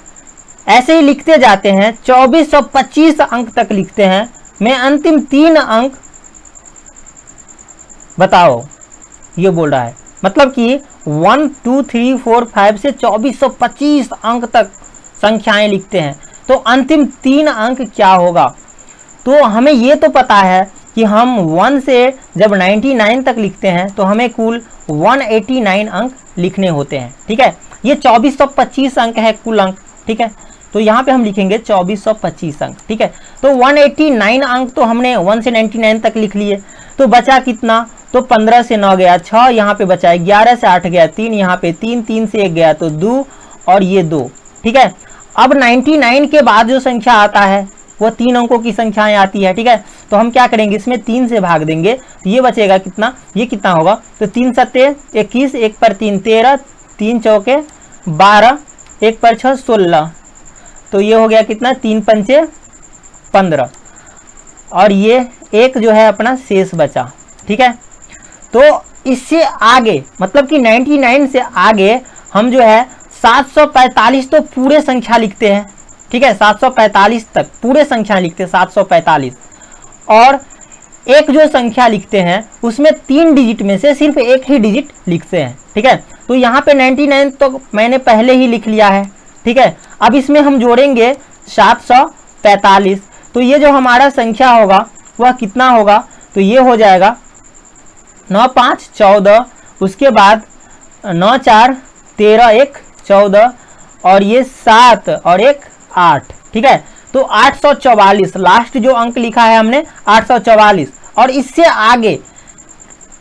ऐसे ही लिखते जाते हैं, 2425 अंक तक लिखते हैं, मैं अंतिम 3 अंक बताओ, ये बोल रहा है। मतलब कि 1 2 3 4 5 से 2425 अंक तक संख्याएं लिखते हैं, तो अंतिम 3 अंक क्या होगा। तो हमें ये तो पता है कि हम 1 से जब 99 तक लिखते हैं तो हमें कुल 189 अंक लिखने होते हैं, ठीक है। ये 2425 अंक है कुल अंक, ठीक है। तो यहाँ पे हम लिखेंगे 2425 अंक, ठीक है। तो 189 अंक तो हमने 1 से 99 तक लिख लिए, तो बचा कितना, तो 15 से 9 गया 6, यहाँ पे बचा 11 से 8 गया 3, यहाँ पे 3 3 से 1 गया तो 2, और ये 2, ठीक है। अब 99 के बाद जो संख्या आता है वो 3 अंकों की संख्याएं आती है, ठीक है। तो हम क्या करेंगे, इसमें 3 से भाग देंगे, तो ये बचेगा कितना, ये कितना होगा, तो 3 7 21, 1 पर 3 13, 3 चौके 12, 1 पर 6 16, तो ये हो गया कितना 3 पंचे 15, और ये एक जो है अपना शेष बचा। ठीक है, तो इससे आगे मतलब कि 99 से आगे हम जो है 745 तो पूरे संख्या लिखते हैं। ठीक है, 745 तक पूरे संख्या लिखते हैं 745, और एक जो संख्या लिखते हैं उसमें 3 डिजिट में से सिर्फ एक ही डिजिट लिखते हैं। ठीक है, तो यहाँ पे 99 तो मैंने पहले ही लिख लिया है। ठीक है, अब इसमें हम जोड़ेंगे 745, तो ये जो हमारा संख्या होगा वह कितना होगा, तो ये हो जाएगा 9 5 14, उसके बाद 9 4 13 1 14, और ये 7 और 1 8। ठीक है, तो 844 लास्ट जो अंक लिखा है हमने 844, और इससे आगे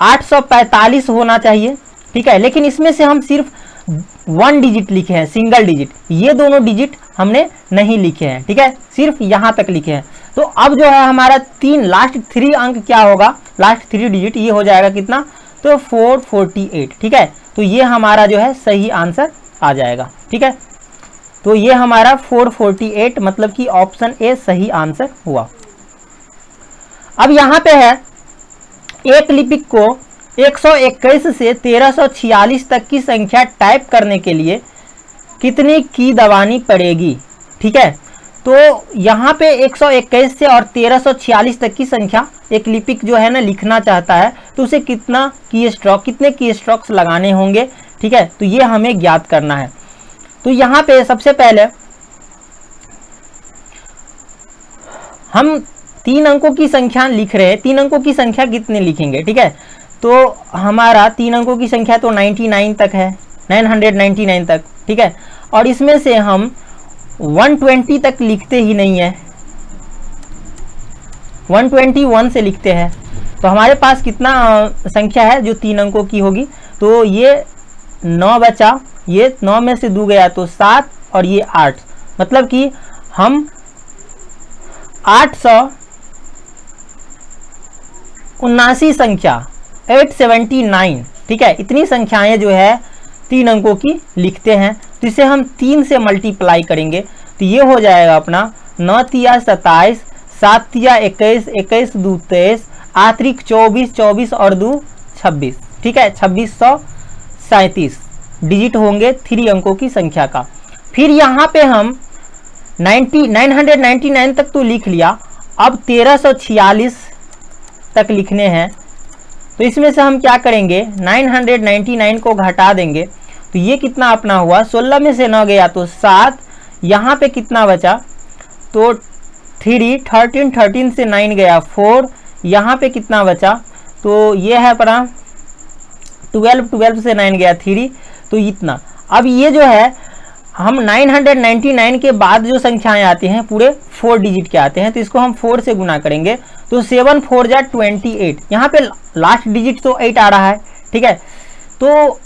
845 होना चाहिए। ठीक है, लेकिन इसमें से हम सिर्फ 1 डिजिट लिखे हैं, सिंगल डिजिट, ये दोनों डिजिट हमने नहीं लिखे हैं। ठीक है, सिर्फ यहां तक लिखे हैं। तो अब जो है हमारा लास्ट 3 अंक क्या होगा, लास्ट 3 डिजिट ये हो जाएगा कितना, तो 448। ठीक है, तो ये हमारा जो है सही आंसर आ जाएगा। ठीक है, तो ये हमारा 448 मतलब कि ऑप्शन ए सही आंसर हुआ। अब यहाँ पे है एक लिपिक को 121 से 1346 तक की संख्या टाइप करने के लिए कितनी की दबानी पड़ेगी। ठीक है, तो यहाँ पे 121 से और 1346 तक की संख्या एक लिपिक जो है ना लिखना चाहता है, तो उसे कितने की स्ट्रोक्स लगाने होंगे। ठीक है, तो ये हमें ज्ञात करना है। तो यहाँ पे सबसे पहले हम 3 अंकों की संख्या लिख रहे हैं, 3 अंकों की संख्या कितने लिखेंगे। ठीक है, तो हमारा 3 अंकों की संख्या तो 99 तक है, 999 तक। ठीक है, और इसमें से हम 120 तक लिखते ही नहीं है, 121 से लिखते हैं। तो हमारे पास कितना संख्या है जो 3 अंकों की होगी, तो ये 9 बचा, ये 9 में से 2 गया तो 7, और ये 8, मतलब कि हम 879 संख्या 879। ठीक है, इतनी संख्याएं जो है 3 अंकों की लिखते हैं। तो इसे हम 3 से मल्टीप्लाई करेंगे, तो ये हो जाएगा अपना 9 तिया 27, 7 तिया 21, 21 2 23, आतरिक 24, 24 और 2 26। ठीक है, 2637 डिजिट होंगे 3 अंकों की संख्या का। फिर यहाँ पे हम 999 तक तो लिख लिया, अब 1346 तक लिखने हैं। तो इसमें से हम क्या करेंगे, 999 को घटा देंगे, तो ये कितना अपना हुआ, 16 में से 9 गया तो 7, यहाँ पे कितना बचा, तो 3, 13 से 9 गया 4, यहाँ पे कितना बचा, तो ये है अपना 12 से 9 गया 3, तो इतना। अब ये जो है हम 999 के बाद जो संख्याएं आती हैं पूरे 4 डिजिट के आते हैं, तो इसको हम 4 से गुना करेंगे, तो 7 4 जा 28। यहाँ पे लास्ट डिजिट तो 8 आ रहा है। ठीक है, तो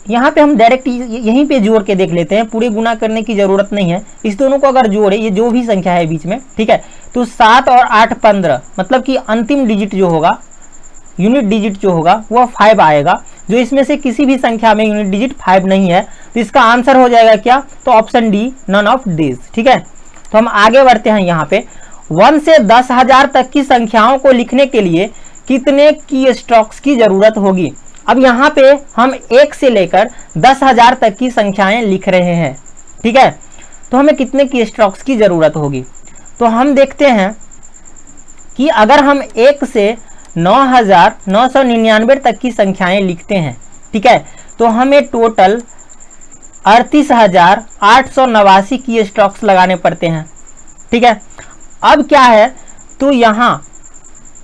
यहाँ पे हम डायरेक्ट यहीं पे जोड़ के देख लेते हैं, पूरे गुना करने की जरूरत नहीं है। इस दोनों को अगर जोड़े, ये जो भी संख्या है बीच में, ठीक है, तो 7 और 8 15, मतलब कि अंतिम डिजिट जो होगा, यूनिट डिजिट जो होगा वह 5 आएगा। जो इसमें से किसी भी संख्या में यूनिट डिजिट 5 नहीं है, तो इसका आंसर हो जाएगा क्या, तो option D, none of this. ठीक है, तो हम आगे बढ़ते हैं। यहाँ पे 1 से 10,000 तक की संख्याओं को लिखने के लिए कितने की स्ट्रोक्स की जरूरत होगी। अब यहाँ पे हम 1 से लेकर 10,000 तक की संख्याएं लिख रहे हैं। ठीक है, तो हमें कितने की स्ट्रोक्स की जरूरत होगी, तो हम देखते हैं कि अगर हम 1 से 9,999 तक की संख्याएं लिखते हैं, ठीक है, तो हमें टोटल 38,889 की स्ट्रोक्स लगाने पड़ते हैं। ठीक है, अब क्या है, तो यहाँ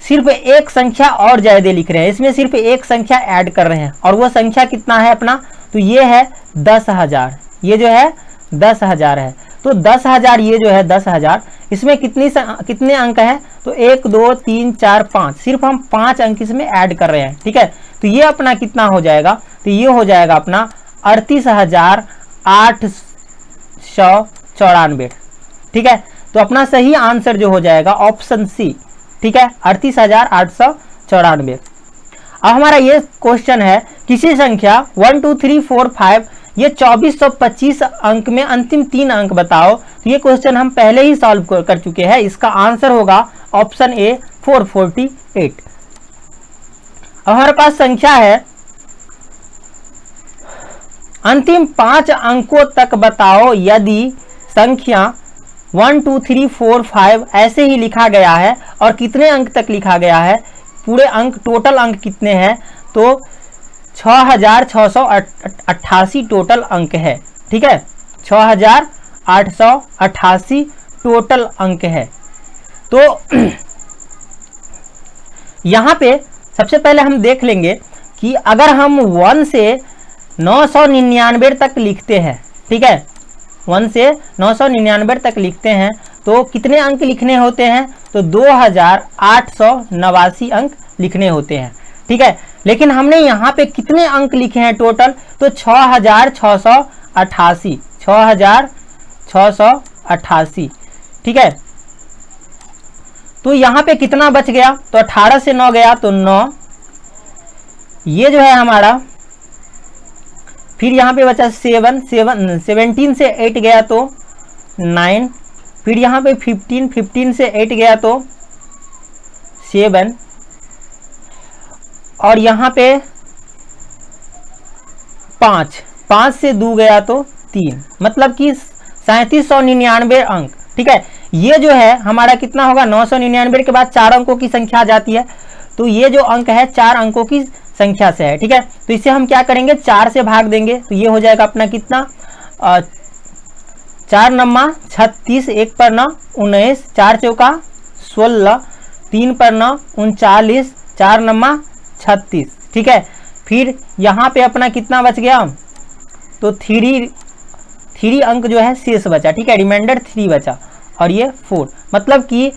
सिर्फ एक संख्या और ज्यादा लिख रहे हैं, इसमें सिर्फ एक संख्या ऐड कर रहे हैं, और वो संख्या कितना है अपना, तो ये है 10,000, ये जो है 10,000 है। तो 10,000, ये जो है 10,000, इसमें कितने अंक हैं, तो 1 2 3 4 5, सिर्फ हम 5 अंक इसमें ऐड कर रहे हैं। ठीक है, तो ये अपना कितना हो जाएगा, तो ये हो जाएगा अपना 38,894। ठीक है, तो अपना सही आंसर जो हो जाएगा ऑप्शन सी। ठीक है, 38,894। अब हमारा ये क्वेश्चन है, किसी संख्या 1 2 3 4 5 ये 2425 अंक में अंतिम 3 अंक बताओ। तो ये क्वेश्चन हम पहले ही सॉल्व कर चुके हैं। इसका आंसर होगा ऑप्शन ए 448। अब हमारे पास संख्या है अंतिम 5 अंकों तक बताओ यदि संख्या 1 2 3 4 5 ऐसे ही लिखा गया है और कितने अंक तक लिखा गया है, पूरे अंक टोटल अंक कितने हैं, तो 6688 टोटल अंक है। ठीक है, 6888 टोटल अंक है। तो यहां पे सबसे पहले हम देख लेंगे कि अगर हम 1 से 999 तक लिखते हैं, ठीक है, 1 से 999 तक लिखते हैं तो कितने अंक लिखने होते हैं, तो 2889 अंक लिखने होते हैं। ठीक है, लेकिन हमने यहाँ पे कितने अंक लिखे हैं टोटल, तो 6688। ठीक है, तो यहाँ पे कितना बच गया, तो 18 से 9 गया तो 9, ये जो है हमारा, फिर यहाँ पे बचा 17 से 8 गया तो 9, फिर यहाँ पे 15 से 8 गया तो 7, और यहाँ पे 5 से 2 गया तो 3, मतलब कि 3799 अंक। ठीक है, ये जो है हमारा कितना होगा, 999 के बाद 4 अंकों की संख्या आ जाती है, तो ये जो अंक है 4 अंकों की संख्या से है। ठीक है, तो इसे हम क्या करेंगे, 4 से भाग देंगे, तो ये हो जाएगा अपना कितना, 4 नम्मा 36, 1 पर 9 19, 4 चौका 16, 3 पर 9 39, 4 नम्मा 36। ठीक है, फिर यहाँ पे अपना कितना बच गया, तो 3 अंक जो है शेष बचा। ठीक है, रिमाइंडर 3 बचा, और ये 4, मतलब कि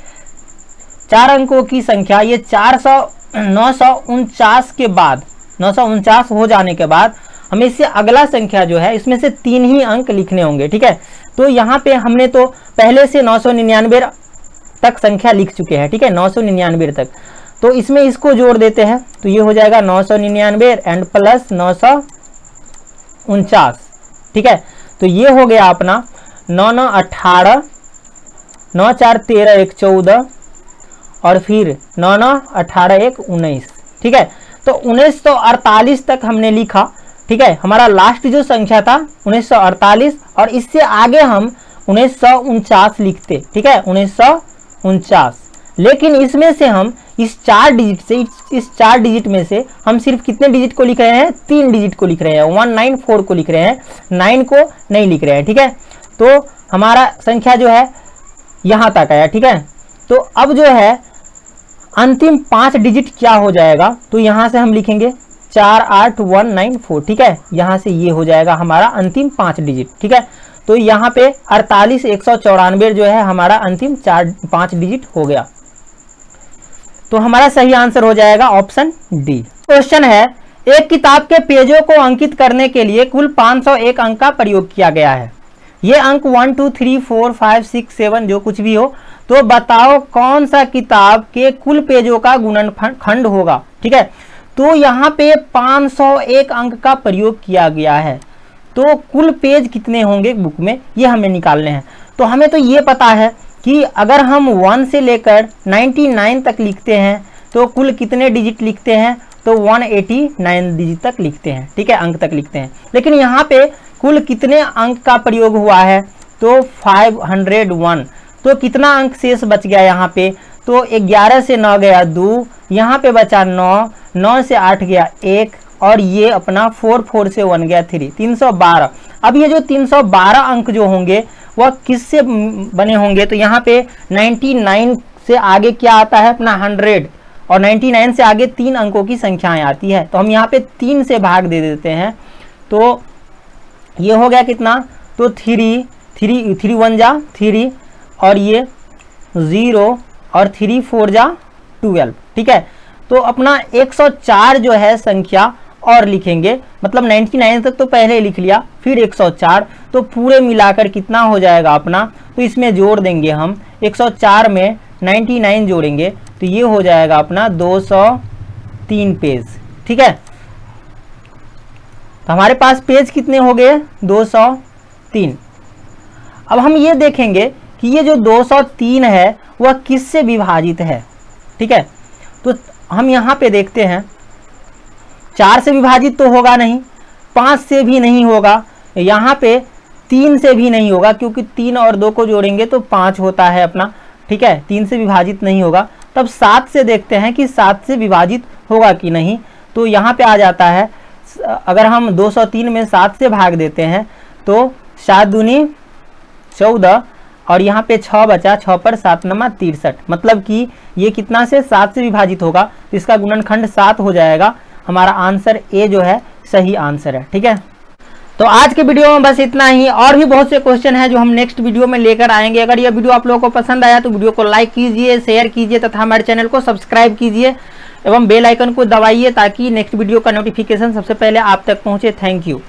4 अंकों की संख्या ये 949 के बाद, 949 हो जाने के बाद हमें इससे अगला संख्या जो है इसमें से 3 ही अंक लिखने होंगे। ठीक है, तो यहाँ पे हमने तो पहले से 999 तक संख्या लिख चुके हैं। ठीक है, 999 तक, तो इसमें इसको जोड़ देते हैं, तो ये हो जाएगा 999 एंड प्लस 949। ठीक है, तो ये हो गया अपना 9 9 18, 9 4 13 1 14, और फिर 9 9 18 1 19। ठीक है, तो 1948 तक हमने लिखा। ठीक है, हमारा लास्ट जो संख्या था 1948, और इससे आगे हम 1949 लिखते। ठीक है, 1949, लेकिन इसमें से हम इस 4 डिजिट में से हम सिर्फ कितने डिजिट को लिख रहे हैं, 3 डिजिट को लिख रहे हैं, 194 को लिख रहे हैं, 9 को नहीं लिख रहे हैं। ठीक है, तो हमारा संख्या जो है यहाँ तक आया। ठीक है, तो अब जो है अंतिम 5 डिजिट क्या हो जाएगा, तो यहाँ से हम लिखेंगे 48194। ठीक है, यहाँ से ये हो जाएगा हमारा अंतिम 5 डिजिट। ठीक है, तो यहाँ पे 48194 जो है हमारा अंतिम 5 डिजिट हो गया। तो हमारा सही आंसर हो जाएगा ऑप्शन डी। क्वेश्चन है, एक किताब के पेजों को अंकित करने के लिए कुल 501 अंक का प्रयोग किया गया है। ये अंक 1 2 3 4 5 6 7 जो कुछ भी हो, तो बताओ कौन सा किताब के कुल पेजों का गुणनखंड होगा। ठीक है, तो यहाँ पे 501 अंक का प्रयोग किया गया है, तो कुल पेज कितने होंगे बुक में, ये हमें निकालने हैं। तो हमें तो ये पता है कि अगर हम 1 से लेकर 99 तक लिखते हैं तो कुल कितने डिजिट लिखते हैं, तो 189 डिजिट तक लिखते हैं। ठीक है, अंक तक लिखते हैं, लेकिन यहाँ पे कुल कितने अंक का प्रयोग हुआ है, तो 501, तो कितना अंक शेष बच गया यहाँ पे, तो 11 से 9 गया 2, यहाँ पे बचा 9, 9 से 8 गया 1, और ये अपना 4 से 1 गया 3, 312। अब ये जो 312 अंक जो होंगे वह किससे बने होंगे, तो यहाँ पे 99 से आगे क्या आता है अपना 100, और 99 से आगे 3 अंकों की संख्याएं आती है, तो हम यहाँ पे 3 से भाग दे देते हैं, तो ये हो गया कितना, तो 3 1 जा 3, और ये 0, और 3 4 जा 12। ठीक है, तो अपना 104 जो है संख्या और लिखेंगे, मतलब 99 तक तो पहले ही लिख लिया, फिर 104, तो पूरे मिलाकर कितना हो जाएगा अपना, तो इसमें जोड़ देंगे हम 104 में 99 जोड़ेंगे, तो ये हो जाएगा अपना 203 पेज। ठीक है, तो हमारे पास पेज कितने हो गए 203। अब हम ये देखेंगे कि ये जो 203 है वह किससे विभाजित है। ठीक है, तो हम यहाँ पे देखते हैं 4 से विभाजित तो होगा नहीं, 5 से भी नहीं होगा, यहाँ पे 3 से भी नहीं होगा क्योंकि 3 और 2 को जोड़ेंगे तो 5 होता है अपना। ठीक है, 3 से विभाजित नहीं होगा। तब 7 से देखते हैं कि 7 से विभाजित होगा कि नहीं। तो यहाँ पे आ जाता है, अगर हम 203 में 7 से भाग देते हैं तो 7 दूनी 14 और यहाँ पे 6 बचा, 6 पर 7 नमा 63, मतलब कि ये कितना से 7 से विभाजित होगा, तो इसका गुणनखंड 7 हो जाएगा। हमारा आंसर ए जो है सही आंसर है। ठीक है, तो आज के वीडियो में बस इतना ही। और भी बहुत से क्वेश्चन हैं जो हम नेक्स्ट वीडियो में लेकर आएंगे। अगर यह वीडियो आप लोगों को पसंद आया तो वीडियो को लाइक कीजिए, शेयर कीजिए तथा हमारे चैनल को सब्सक्राइब कीजिए एवं बेल आइकन को दबाइए ताकि नेक्स्ट वीडियो का नोटिफिकेशन सबसे पहले आप तक पहुंचे। Thank you.